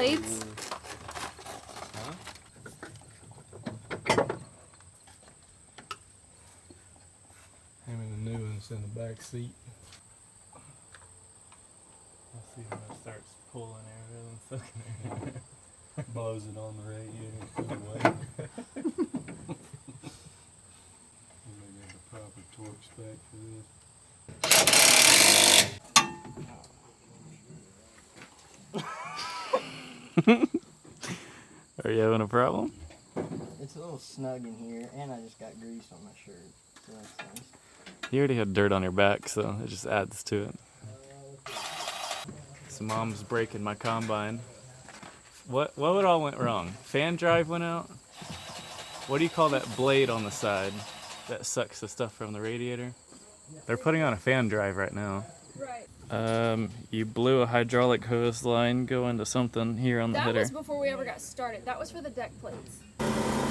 plates? Huh? Having the new ones in the back seat. I'll see when it starts pulling air and sucking air. Blows it on the radiator to the way. Maybe have the proper torque spec for this. Are you having a problem? It's a little snug in here, and I just got grease on my shirt, so that's nice. You already had dirt on your back, so it just adds to it. So Mom's breaking my combine. What all went wrong? Fan drive went out? What do you call that blade on the side that sucks the stuff from the radiator? They're putting on a fan drive right now. Right. You blew a hydraulic hose line going to something here on the That header. was before we ever got started. That was for the deck plates.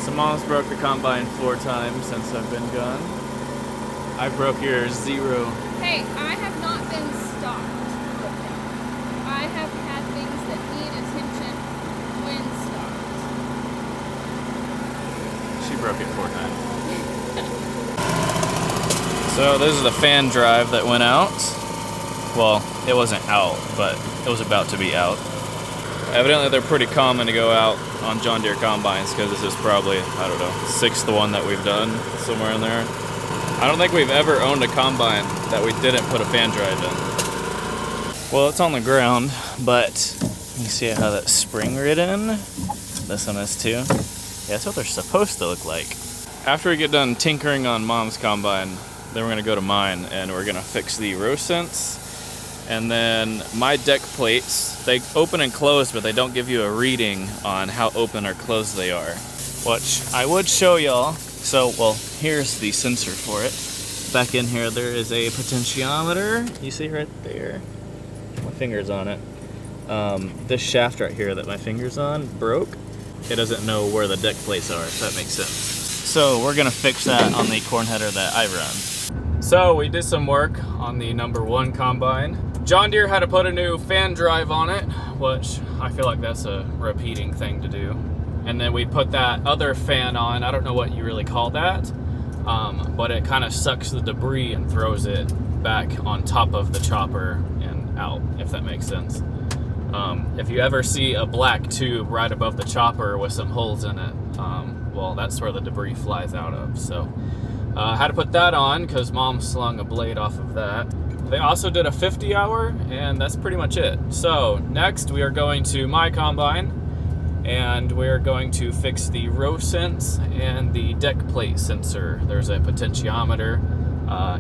So Mom's broke the combine 4 times since I've been gone. I broke yours 0. Hey, I have not been stopped with them. I have had things that need attention when stopped. She broke it 4 times. So this is the fan drive that went out. Well, it wasn't out, but it was about to be out. Evidently they're pretty common to go out on John Deere combines because this is probably, I don't know, 6th one that we've done, somewhere in there. I don't think we've ever owned a combine that we didn't put a fan drive in. Well, it's on the ground, but you see how that's spring ridden? This one is too. Yeah, that's what they're supposed to look like. After we get done tinkering on Mom's combine, then we're gonna go to mine and we're gonna fix the row sense. And then my deck plates, they open and close, but they don't give you a reading on how open or closed they are, which I would show y'all. So, well, here's the sensor for it. Back in here, there is a potentiometer. You see right there? My finger's on it. This shaft right here that my finger's on broke. It doesn't know where the deck plates are, if that makes sense. So we're gonna fix that on the corn header that I run. So we did some work on the number 1 combine. John Deere had to put a new fan drive on it, which I feel like that's a repeating thing to do. And then we put that other fan on. I don't know what you really call that, but it kind of sucks the debris and throws it back on top of the chopper and out, if that makes sense. If you ever see a black tube right above the chopper with some holes in it, well, that's where the debris flies out of. So I had to put that on because Mom slung a blade off of that. They also did a 50 hour, and that's pretty much it. So next we are going to my combine, and we're going to fix the row sense and the deck plate sensor. There's a potentiometer,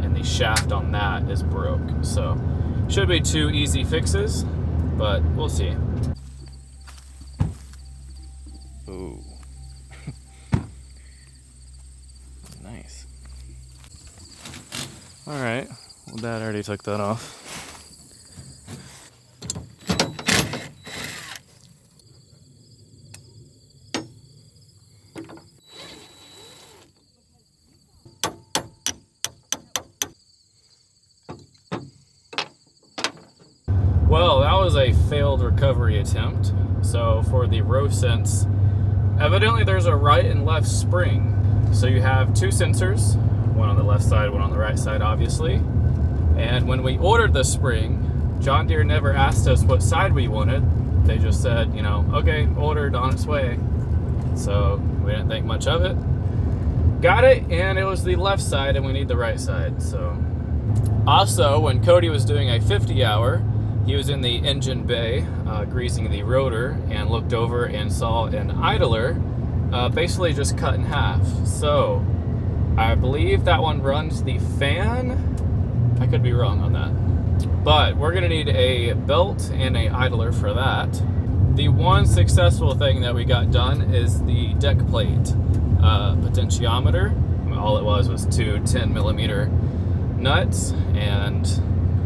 and the shaft on that is broke. So should be 2 easy fixes, but we'll see. Ooh. Nice. All right. Well, Dad already took that off. Well, that was a failed recovery attempt. So for the row sense, evidently there's a right and left spring. So you have 2 sensors, one on the left side, one on the right side, obviously. And when we ordered the spring, John Deere never asked us what side we wanted. They just said, you know, okay, ordered, on its way. So we didn't think much of it. Got it, and it was the left side, and we need the right side. So also, when Cody was doing a 50 hour, he was in the engine bay greasing the rotor and looked over and saw an idler basically just cut in half. So I believe that one runs the fan. I could be wrong on that. But we're gonna need a belt and a idler for that. The one successful thing that we got done is the deck plate potentiometer. All it was 2 10mm nuts, and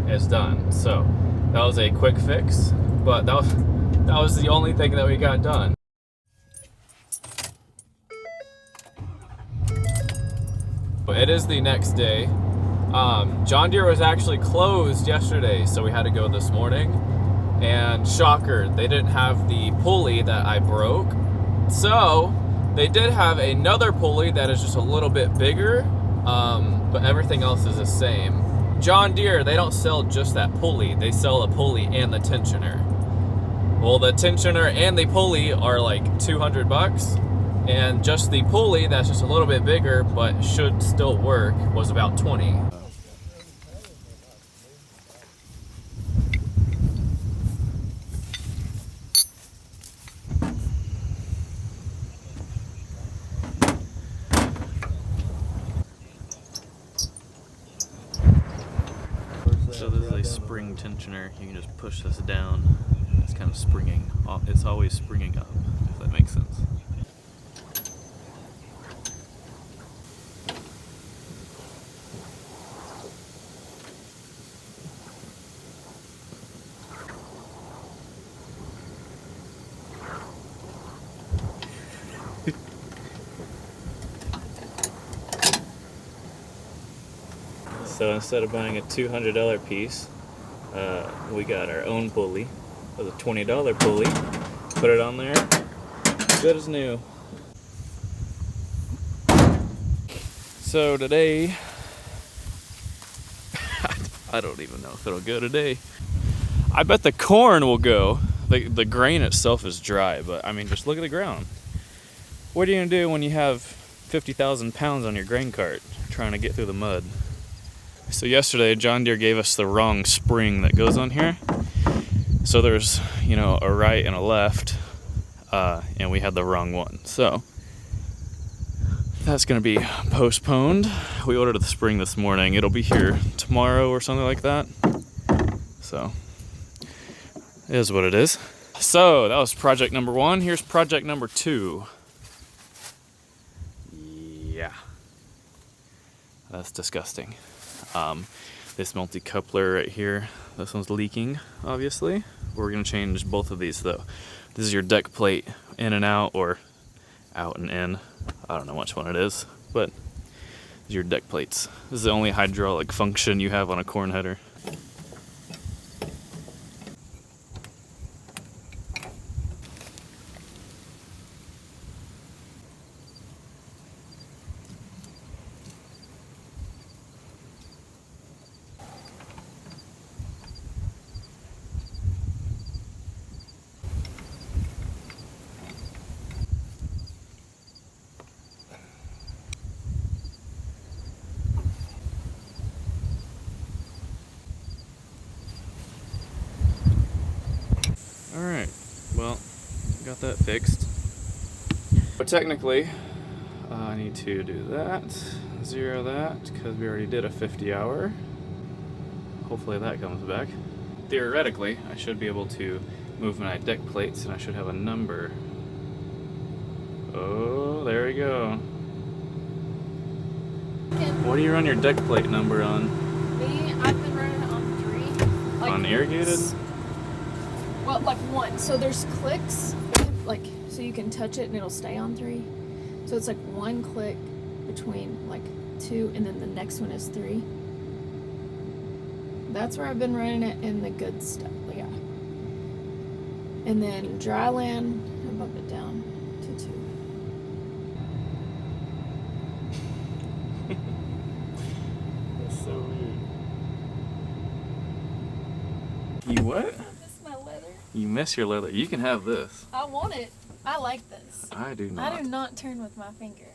it's done. So that was a quick fix, but that was the only thing that we got done. It is the next day. John Deere was actually closed yesterday, so we had to go this morning. And shocker, they didn't have the pulley that I broke. So they did have another pulley that is just a little bit bigger, but everything else is the same. John Deere, they don't sell just that pulley. They sell a pulley and the tensioner. Well, the tensioner and the pulley are like 200 bucks. And just the pulley, that's just a little bit bigger, but should still work, was about 20. So this is a spring tensioner. You can just push this down. It's kind of springing. It's always springing up, if that makes sense. So instead of buying a $200 piece, we got our own pulley. It was a $20 pulley. Put it on there, good as new. So today, I don't even know if it'll go today. I bet the corn will go. The grain itself is dry, but I mean, just look at the ground. What are you gonna do when you have 50,000 pounds on your grain cart trying to get through the mud? So yesterday, John Deere gave us the wrong spring that goes on here. So there's, you know, a right and a left, and we had the wrong one. So that's gonna be postponed. We ordered the spring this morning. It'll be here tomorrow or something like that. So it is what it is. So that was project number 1. Here's project number 2. Yeah, that's disgusting. This multi-coupler right here, this one's leaking, obviously. We're gonna change both of these though. This is your deck plate in and out, or out and in. I don't know which one it is, but these are your deck plates. This is the only hydraulic function you have on a corn header. Alright, well, got that fixed. But technically, I need to do that, 0 that, because we already did a 50 hour. Hopefully that comes back. Theoretically, I should be able to move my deck plates and I should have a number. Oh, there we go. What do you run your deck plate number on? Me, I've been running it on 3. Like, On irrigated? Well, like 1. So there's clicks, like, so you can touch it and it'll stay on 3. So it's like 1 click between like 2, and then the next one is 3. That's where I've been running it in the good stuff, yeah. And then dry land, I bumped it down to 2. That's so weird. You what? You miss your leather. You can have this. I want it. I like this. I do not. I do not turn with my finger.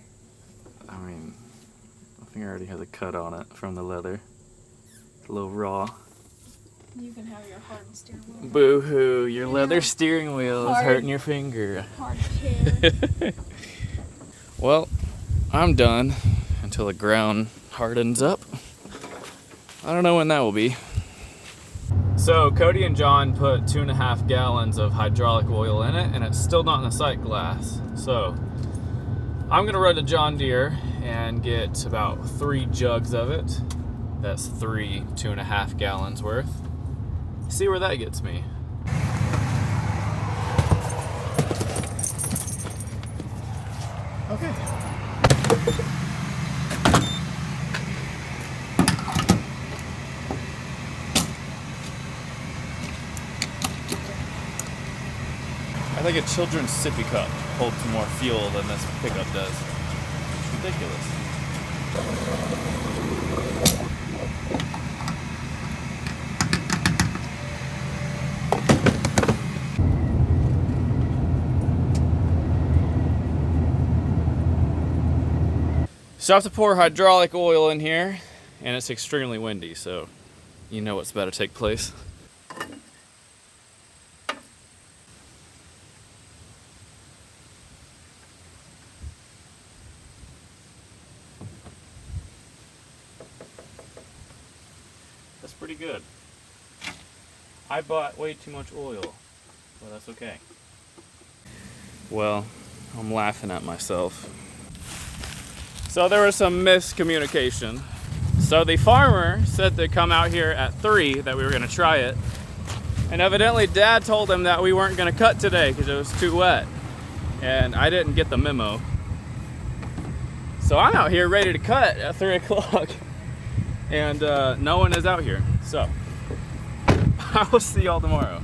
I mean, my finger already has a cut on it from the leather. It's a little raw. You can have your hard steering wheel. Boo-hoo, your leather steering wheel is hurting your finger. Hard chair. Well, I'm done until the ground hardens up. I don't know when that will be. So Cody and John put 2.5 gallons of hydraulic oil in it, and it's still not in the sight glass. So I'm gonna run to John Deere and get about 3 jugs of it. That's 3 2.5 gallons worth. See where that gets me. Okay. think a children's sippy cup holds more fuel than this pickup does. It's ridiculous. So I have to pour hydraulic oil in here, and it's extremely windy, so you know what's about to take place. That's pretty good. I bought way too much oil, but that's okay. Well, I'm laughing at myself. So there was some miscommunication. So the farmer said to come out here at 3, that we were gonna try it. And evidently Dad told him that we weren't gonna cut today because it was too wet. And I didn't get the memo. So I'm out here ready to cut at 3 o'clock. And no one is out here. So I will see y'all tomorrow.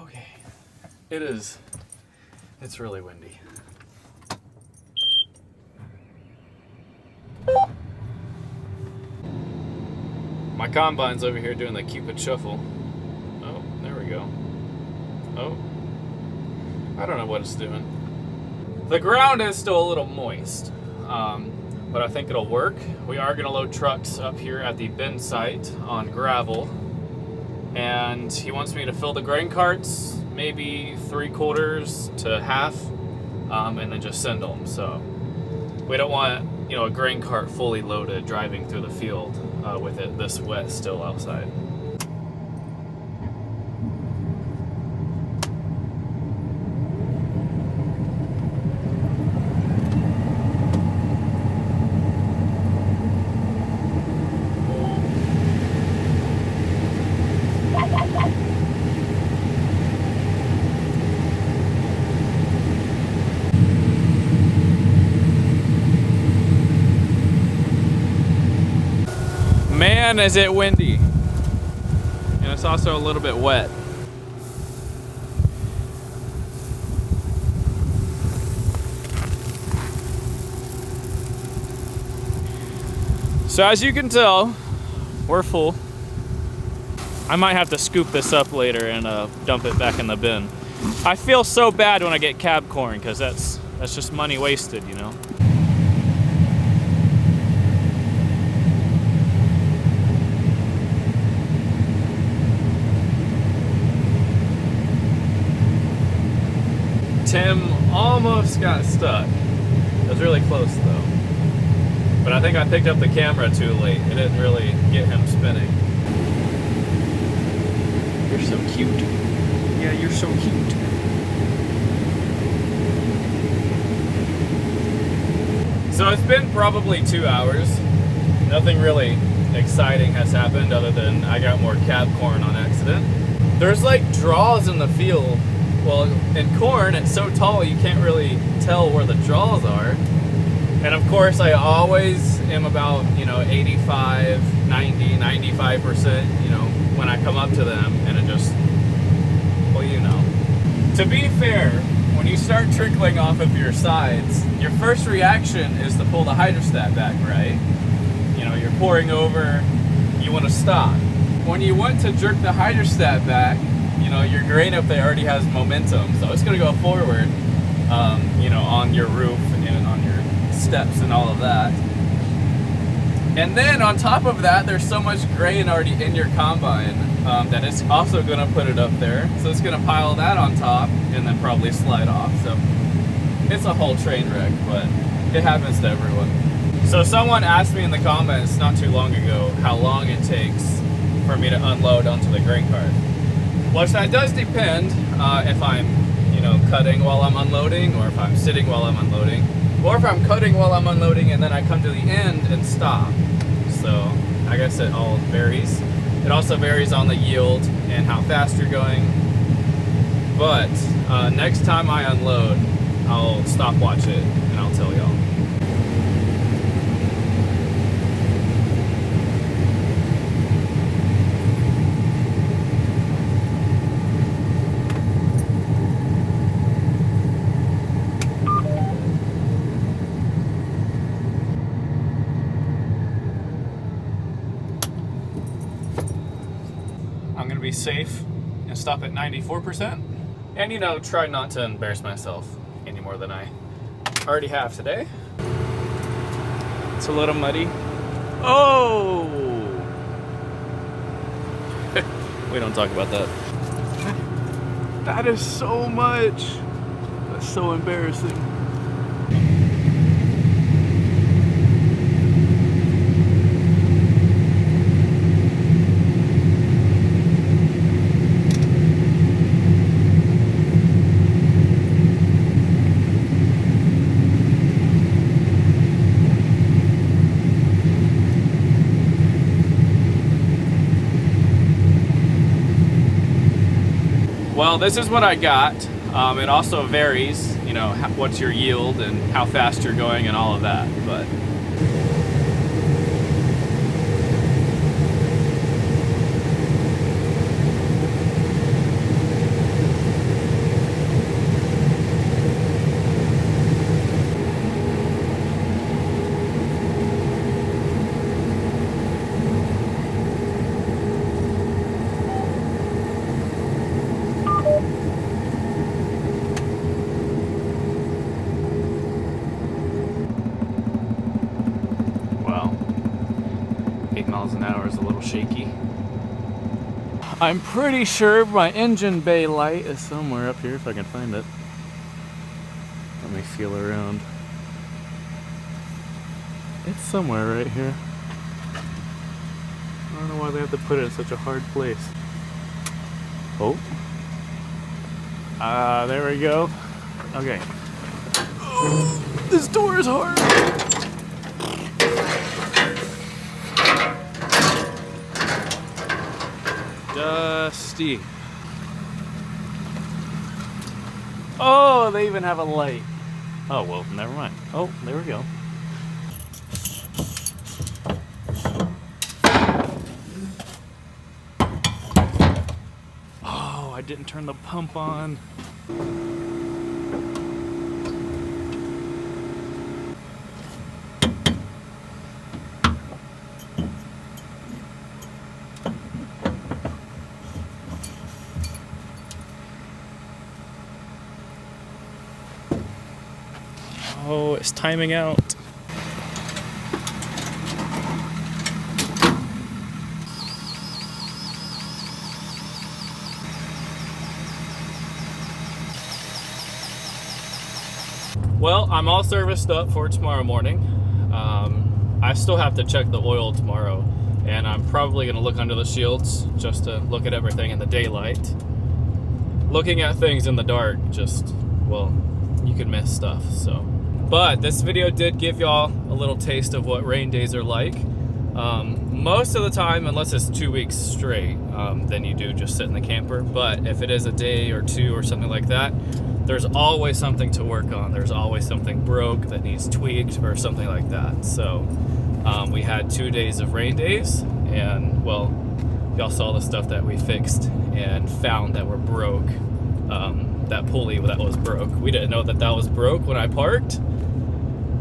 Okay, it's really windy. My combine's over here doing the Cupid shuffle. Oh, there we go. Oh, I don't know what it's doing. The ground is still a little moist, but I think it'll work. We are gonna load trucks up here at the bin site on gravel, and he wants me to fill the grain carts, maybe 3/4 to half, and then just send them. So we don't want, you know, a grain cart fully loaded driving through the field with it this wet still outside. Man, is it windy. And it's also a little bit wet. So as you can tell, we're full. I might have to scoop this up later and dump it back in the bin. I feel so bad when I get cab corn because that's just money wasted, you know. Tim almost got stuck. It was really close though. But I think I picked up the camera too late. It didn't really get him spinning. You're so cute. Yeah, you're so cute. So it's been probably 2 hours. Nothing really exciting has happened other than I got more cab corn on accident. There's like draws in the field. Well, in corn, it's so tall you can't really tell where the draws are. And of course, I always am about, 85, 90, 95%, when I come up to them, and it just, well, To be fair, when you start trickling off of your sides, your first reaction is to pull the hydrostat back, right? You're pouring over, you want to stop. When you want to jerk the hydrostat back, your grain up there already has momentum, so it's going to go forward, on your roof and on your steps and all of that. And then on top of that, there's so much grain already in your combine that it's also going to put it up there. So it's going to pile that on top and then probably slide off. So it's a whole train wreck, but it happens to everyone. So someone asked me in the comments not too long ago how long it takes for me to unload onto the grain cart. Well, that does depend if I'm, cutting while I'm unloading, or if I'm sitting while I'm unloading, or if I'm cutting while I'm unloading and then I come to the end and stop. So I guess it all varies. It also varies on the yield and how fast you're going. But next time I unload, I'll stopwatch it and I'll tell y'all. safe and stop at 94%. And, you know, try not to embarrass myself any more than I already have today. It's a little muddy. Oh! We don't talk about that. That is so much. That's so embarrassing. Well, this is what I got. It also varies, you know, what's your yield and how fast you're going and all of that, but. Wow, 8 miles an hour is a little shaky. I'm pretty sure my engine bay light is somewhere up here if I can find it. Let me feel around. It's somewhere right here. I don't know why they have to put it in such a hard place. Oh. There we go. Okay. This door is hard. Dusty. Oh, they even have a light. Oh, well, never mind. Oh, there we go. Oh, I didn't turn the pump on. Oh, it's timing out. Well, I'm all serviced up for tomorrow morning. I still have to check the oil tomorrow, and I'm probably going to look under the shields just to look at everything in the daylight. Looking at things in the dark, just, well, you can miss stuff, so. But this video did give y'all a little taste of what rain days are like. Most of the time, unless it's 2 weeks straight, then you do just sit in the camper. But if it is a day or two or something like that, there's always something to work on. There's always something broke that needs tweaked or something like that. So we had 2 days of rain days, and well, y'all saw the stuff that we fixed and found that were broke. That pulley that was broke. We didn't know that that was broke when I parked.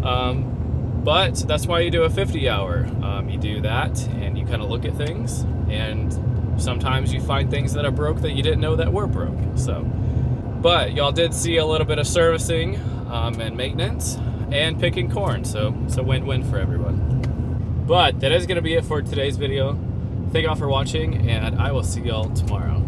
But that's why you do a 50 hour. You do that and you kind of look at things, and sometimes you find things that are broke that you didn't know that were broke. So, but y'all did see a little bit of servicing and maintenance and picking corn. So it's a win-win for everyone. But that is going to be it for today's video. Thank y'all for watching, and I will see y'all tomorrow.